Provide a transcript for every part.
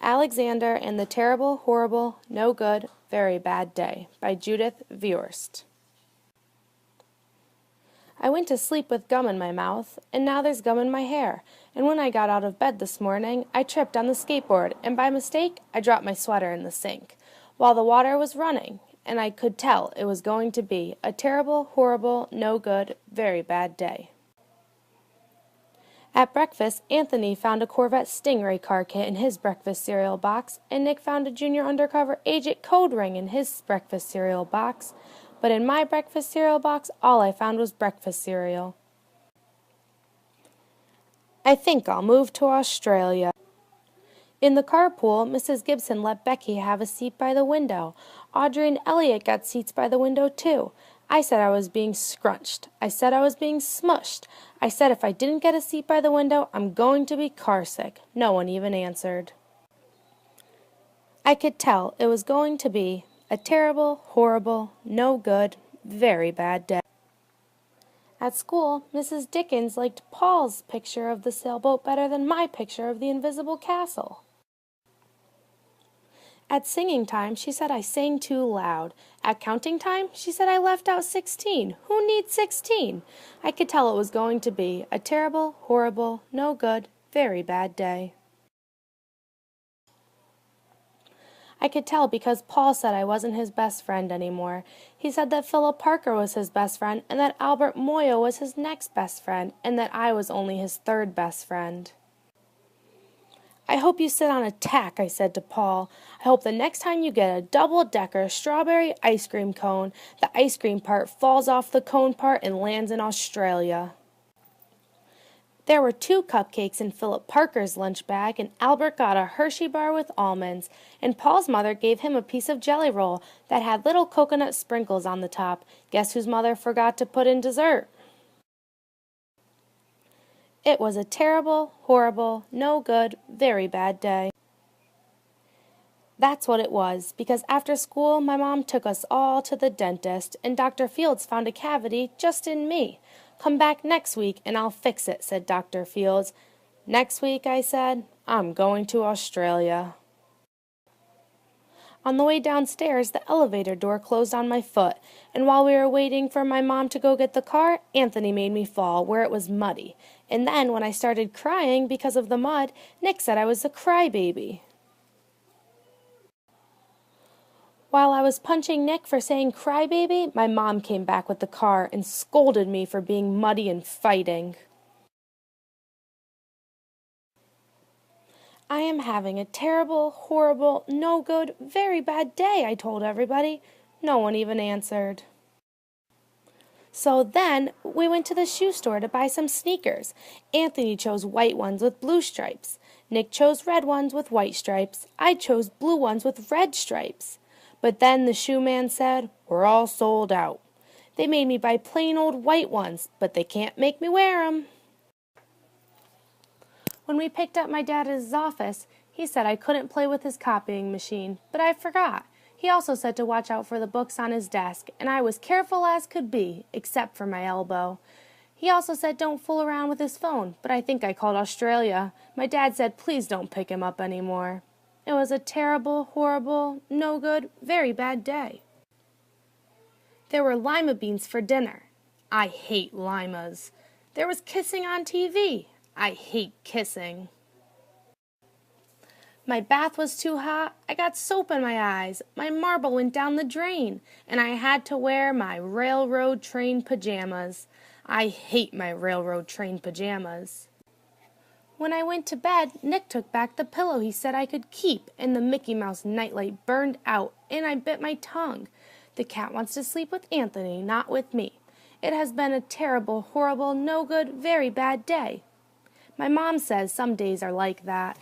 Alexander and the Terrible, Horrible, No Good, Very Bad Day by Judith Viorst. I went to sleep with gum in my mouth, and now there's gum in my hair, and when I got out of bed this morning, I tripped on the skateboard, and by mistake, I dropped my sweater in the sink, while the water was running, and I could tell it was going to be a terrible, horrible, no good, very bad day. At breakfast, Anthony found a Corvette Stingray car kit in his breakfast cereal box, and Nick found a junior undercover agent code ring in his breakfast cereal box. But in my breakfast cereal box, all I found was breakfast cereal. I think I'll move to Australia. In the carpool, Mrs. Gibson let Becky have a seat by the window. Audrey and Elliot got seats by the window, too. I said I was being scrunched. I said I was being smushed. I said if I didn't get a seat by the window, I'm going to be carsick. No one even answered. I could tell it was going to be a terrible, horrible, no good, very bad day. At school, Mrs. Dickens liked Paul's picture of the sailboat better than my picture of the invisible castle. At singing time, she said I sang too loud. At counting time, she said I left out 16. Who needs 16? I could tell it was going to be a terrible, horrible, no good, very bad day. I could tell because Paul said I wasn't his best friend anymore. He said that Philip Parker was his best friend, and that Albert Moyo was his next best friend, and that I was only his third best friend. I hope you sit on a tack, I said to Paul. I hope the next time you get a double-decker strawberry ice cream cone, the ice cream part falls off the cone part and lands in Australia. There were 2 cupcakes in Philip Parker's lunch bag, and Albert got a Hershey bar with almonds, and Paul's mother gave him a piece of jelly roll that had little coconut sprinkles on the top. Guess whose mother forgot to put in dessert? It was a terrible, horrible, no good, very bad day. That's what it was, because after school my mom took us all to the dentist, and Dr. Fields found a cavity just in me. Come back next week and I'll fix it, said Dr. Fields. Next week, I said, I'm going to Australia. On the way downstairs, the elevator door closed on my foot, and while we were waiting for my mom to go get the car, Anthony made me fall where it was muddy. And then, when I started crying because of the mud, Nick said I was a crybaby. While I was punching Nick for saying crybaby, my mom came back with the car and scolded me for being muddy and fighting. I am having a terrible, horrible, no good, very bad day, I told everybody. No one even answered. So then we went to the shoe store to buy some sneakers. Anthony chose white ones with blue stripes. Nick chose red ones with white stripes. I chose blue ones with red stripes. But then the shoe man said, we're all sold out. They made me buy plain old white ones, but they can't make me wear 'em. When we picked up my dad at his office, he said I couldn't play with his copying machine, but I forgot. He also said to watch out for the books on his desk, and I was careful as could be, except for my elbow. He also said don't fool around with his phone, but I think I called Australia. My dad said please don't pick him up anymore. It was a terrible, horrible, no good, very bad day. There were lima beans for dinner. I hate limas. There was kissing on TV. I hate kissing. My bath was too hot. I got soap in my eyes. My marble went down the drain, and I had to wear my railroad train pajamas. I hate my railroad train pajamas. When I went to bed, Nick took back the pillow he said I could keep, and the Mickey Mouse nightlight burned out, and I bit my tongue. The cat wants to sleep with Anthony, not with me. It has been a terrible, horrible, no good, very bad day. My mom says some days are like that.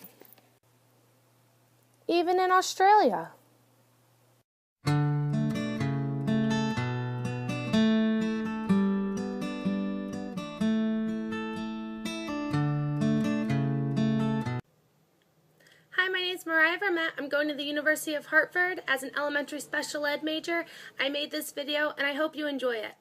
Even in Australia. Hi, my name is Mariah Vermette. I'm going to the University of Hartford as an elementary special ed major. I made this video and I hope you enjoy it.